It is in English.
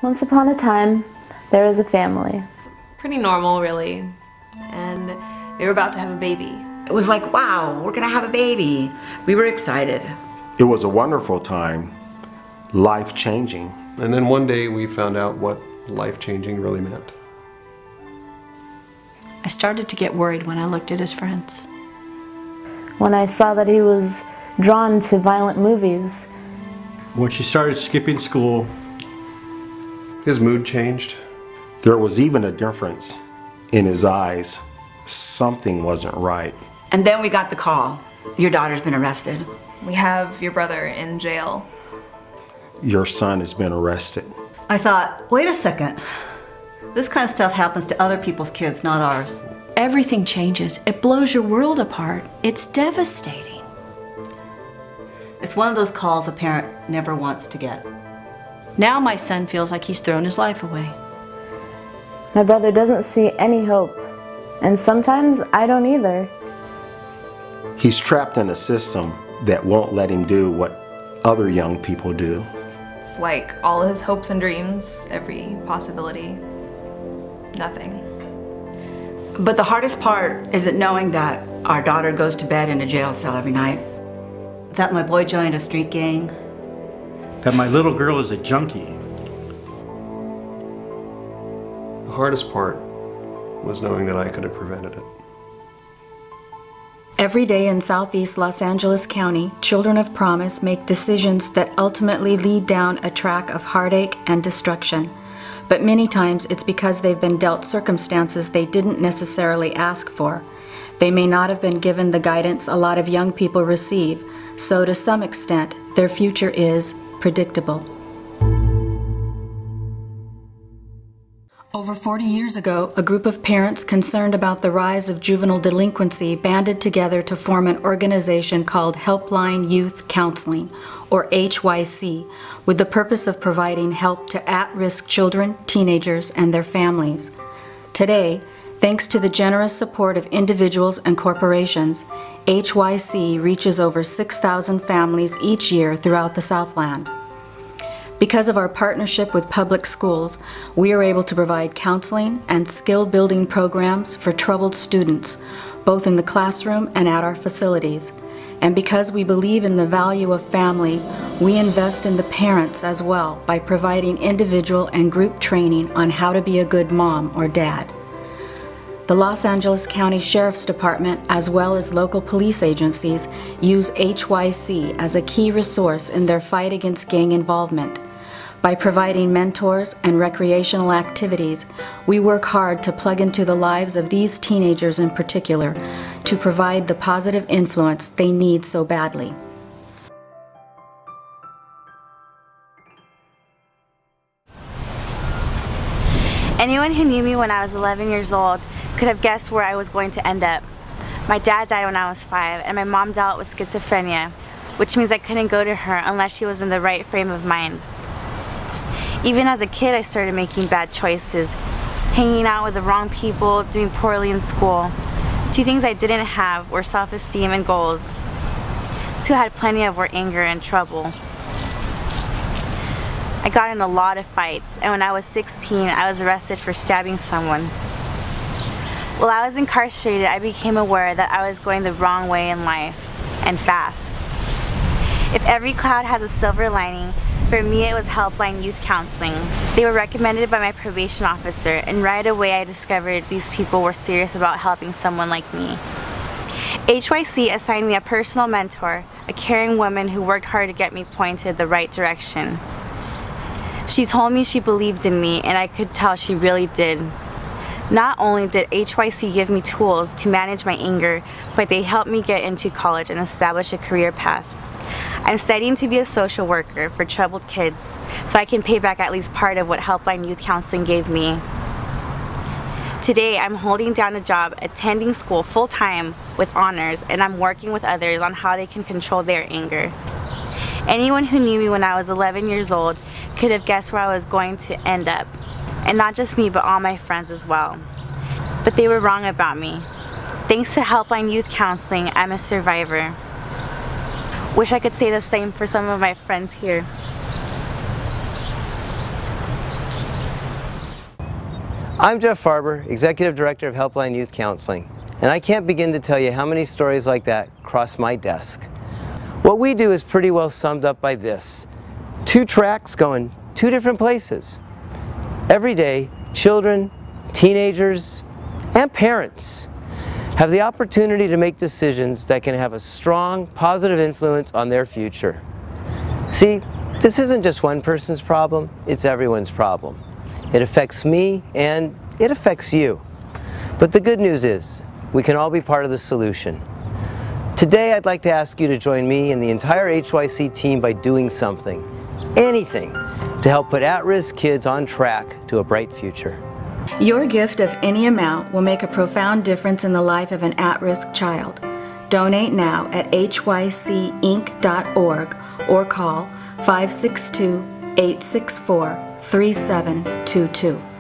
Once upon a time, there was a family. Pretty normal, really. And they were about to have a baby. It was like, wow, we're gonna have a baby. We were excited. It was a wonderful time, life-changing. And then one day we found out what life-changing really meant. I started to get worried when I looked at his friends. When I saw that he was drawn to violent movies. When she started skipping school, his mood changed. There was even a difference in his eyes. Something wasn't right. And then we got the call. Your daughter's been arrested. We have your brother in jail. Your son has been arrested. I thought, wait a second. This kind of stuff happens to other people's kids, not ours. Everything changes. It blows your world apart. It's devastating. It's one of those calls a parent never wants to get. Now my son feels like he's thrown his life away. My brother doesn't see any hope, and sometimes I don't either. He's trapped in a system that won't let him do what other young people do. It's like all his hopes and dreams, every possibility, nothing. But the hardest part isn't knowing that our daughter goes to bed in a jail cell every night. That my boy joined a street gang. that my little girl is a junkie. The hardest part was knowing that I could have prevented it. Every day in Southeast Los Angeles County, children of promise make decisions that ultimately lead down a track of heartache and destruction. But many times it's because they've been dealt circumstances they didn't necessarily ask for. They may not have been given the guidance a lot of young people receive, so to some extent, their future is predictable. Over 40 years ago, a group of parents concerned about the rise of juvenile delinquency banded together to form an organization called Helpline Youth Counseling, or HYC, with the purpose of providing help to at-risk children, teenagers, and their families. Today, thanks to the generous support of individuals and corporations, HYC reaches over 6,000 families each year throughout the Southland. Because of our partnership with public schools, we are able to provide counseling and skill-building programs for troubled students, both in the classroom and at our facilities. And because we believe in the value of family, we invest in the parents as well by providing individual and group training on how to be a good mom or dad. The Los Angeles County Sheriff's Department, as well as local police agencies, use HYC as a key resource in their fight against gang involvement. By providing mentors and recreational activities, we work hard to plug into the lives of these teenagers in particular, to provide the positive influence they need so badly. Anyone who knew me when I was 11 years old could have guessed where I was going to end up. My dad died when I was 5, and my mom dealt with schizophrenia, which means I couldn't go to her unless she was in the right frame of mind. Even as a kid, I started making bad choices, hanging out with the wrong people, doing poorly in school. 2 things I didn't have were self-esteem and goals. 2 I had plenty of were anger and trouble. I got in a lot of fights, and when I was 16, I was arrested for stabbing someone. While I was incarcerated, I became aware that I was going the wrong way in life, and fast. If every cloud has a silver lining, for me it was Helpline Youth Counseling. They were recommended by my probation officer, and right away I discovered these people were serious about helping someone like me. HYC assigned me a personal mentor, a caring woman who worked hard to get me pointed the right direction. She told me she believed in me, and I could tell she really did. Not only did HYC give me tools to manage my anger, but they helped me get into college and establish a career path. I'm studying to be a social worker for troubled kids, so I can pay back at least part of what Helpline Youth Counseling gave me. Today, I'm holding down a job, attending school full-time with honors, and I'm working with others on how they can control their anger. Anyone who knew me when I was 11 years old could have guessed where I was going to end up. And not just me, but all my friends as well. But they were wrong about me. Thanks to Helpline Youth Counseling, I'm a survivor. Wish I could say the same for some of my friends here. I'm Jeff Farber, Executive Director of Helpline Youth Counseling, and I can't begin to tell you how many stories like that cross my desk. What we do is pretty well summed up by this: 2 tracks going 2 different places. Every day, children, teenagers, and parents have the opportunity to make decisions that can have a strong, positive influence on their future. See, this isn't just one person's problem, it's everyone's problem. It affects me and it affects you. But the good news is, we can all be part of the solution. Today I'd like to ask you to join me and the entire HYC team by doing something, anything, to help put at-risk kids on track to a bright future. Your gift of any amount will make a profound difference in the life of an at-risk child. Donate now at hycinc.org or call 562-864-3722.